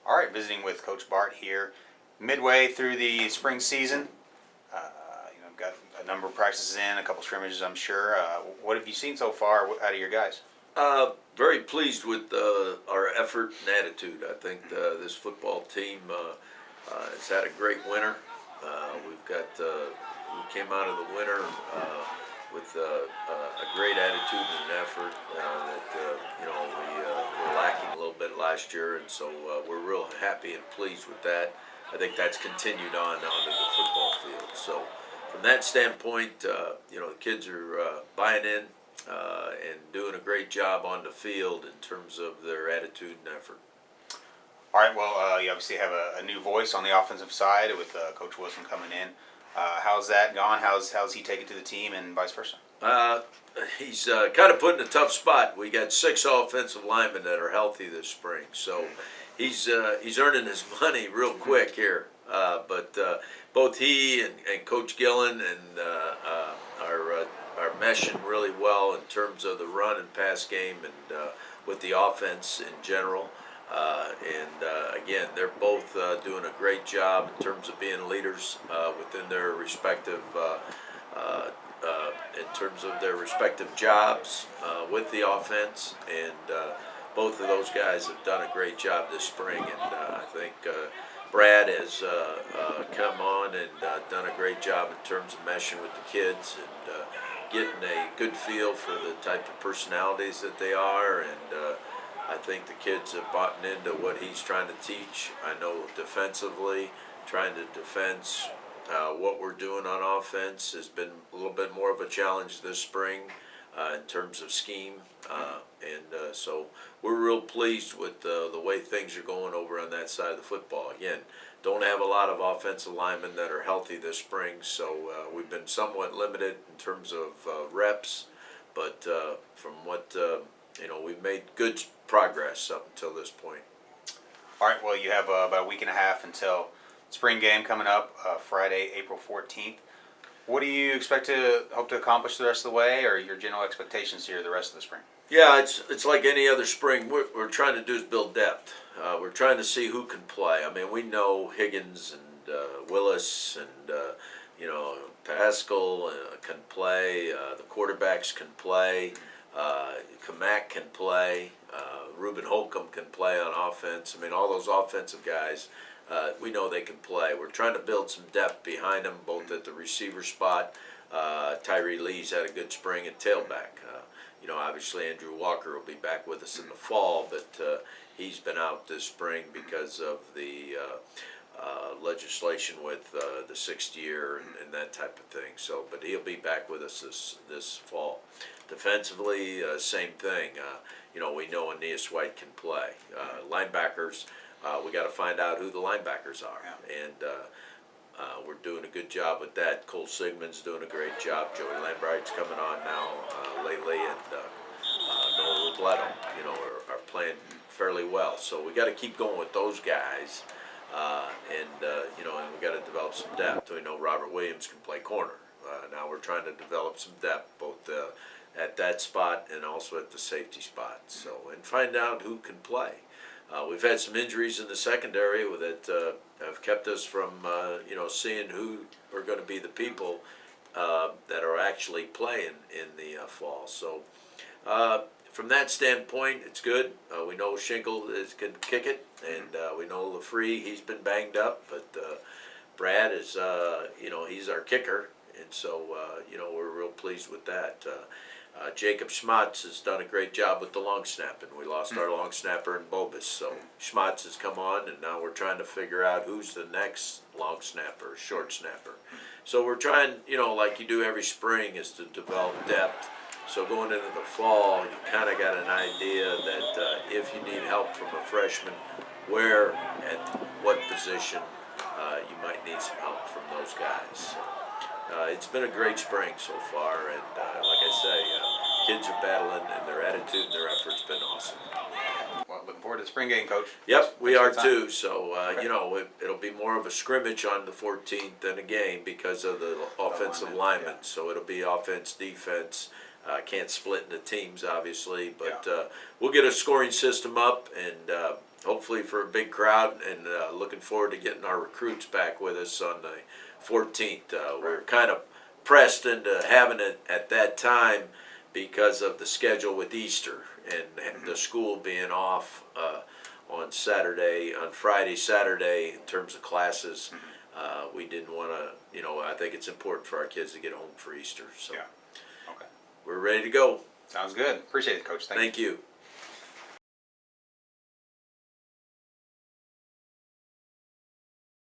All right, visiting with Coach Bart here, midway through the spring season. Got a number of practices in, a couple scrimmages, I'm sure. What have you seen so far out of your guys? Very pleased with our effort and attitude. I think this football team has had a great winter. We came out of the winter with a great attitude and an effort we were lacking a little bit last year, and so we're real happy and pleased with that. I think that's continued onto the football field. So from that standpoint, the kids are buying in and doing a great job on the field in terms of their attitude and effort. All right, well, you obviously have a new voice on the offensive side with Coach Wilson coming in. How's that gone? How's he taken to the team and vice versa? He's kind of put in a tough spot. We got 6 offensive linemen that are healthy this spring, so he's earning his money real quick here. But both he and Coach Gillen and are meshing really well in terms of the run and pass game and with the offense in general. Again, they're both doing a great job in terms of being leaders within their respective jobs with the offense, and both of those guys have done a great job this spring, and I think Brad has come on and done a great job in terms of meshing with the kids and getting a good feel for the type of personalities that they are, and I think the kids have bought into what he's trying to teach. I know defensively, trying to defense what we're doing on offense has been a little bit more of a challenge this spring in terms of scheme, so we're real pleased with the way things are going over on that side of the football. Again, don't have a lot of offensive linemen that are healthy this spring, so we've been somewhat limited in terms of reps, but from what we've made good progress up until this point. All right, well, you have about a week and a half until spring game coming up, Friday, April 14th. What do you hope to accomplish the rest of the way, or your general expectations here the rest of the spring? Yeah, it's like any other spring. What we're trying to do is build depth. We're trying to see who can play. I mean, we know Higgins and Willis and Pascal can play. The quarterbacks can play. Kamak can play. Reuben Holcomb can play on offense. I mean, all those offensive guys, we know they can play. We're trying to build some depth behind them, both at the receiver spot. Tyree Lee's had a good spring at tailback. Obviously Andrew Walker will be back with us in the fall, but he's been out this spring because of the legislation with the 6th year and that type of thing. So, but he'll be back with us this fall. Defensively, same thing. We know Aeneas White can play. Linebackers, we got to find out who the linebackers are, and we're doing a good job with that. Cole Sigmund's doing a great job. Joey Lambright's coming on now lately, and Noah Robledo, are playing fairly well. So we got to keep going with those guys, and we got to develop some depth. We know Robert Williams can play corner. Now we're trying to develop some depth both at that spot and also at the safety spot. So, and find out who can play. We've had some injuries in the secondary that have kept us from, seeing who are going to be the people that are actually playing in the fall. So, from that standpoint, it's good. We know Schinkel can kick it, and we know LaFree, he's been banged up, but Brad is, he's our kicker, and so, we're real pleased with that. Jacob Schmatz has done a great job with the long snap, and we lost our long snapper in Bobus. So Schmatz has come on, and now we're trying to figure out who's the next long snapper, short snapper. So we're trying, like you do every spring, is to develop depth. So going into the fall, you kind of got an idea that if you need help from a freshman, where, at what position, you might need some help from those guys. It's been a great spring so far, and like I say, kids are battling, and their attitude and their effort's been awesome. Well, looking forward to the spring game, Coach. Yep, we are too. So, it'll be more of a scrimmage on the 14th than a game because of the offensive linemen. So it'll be offense, defense, Can't split into teams, obviously, but Yeah. we'll get a scoring system up, and hopefully for a big crowd, and looking forward to getting our recruits back with us on the 14th. We're kind of pressed into having it at that time because of the schedule with Easter and the school being off on Friday, Saturday in terms of classes. We didn't want to, I think it's important for our kids to get home for Easter. So Yeah. Okay. we're ready to go. Sounds good. Appreciate it, Coach. Thank you. Thank you.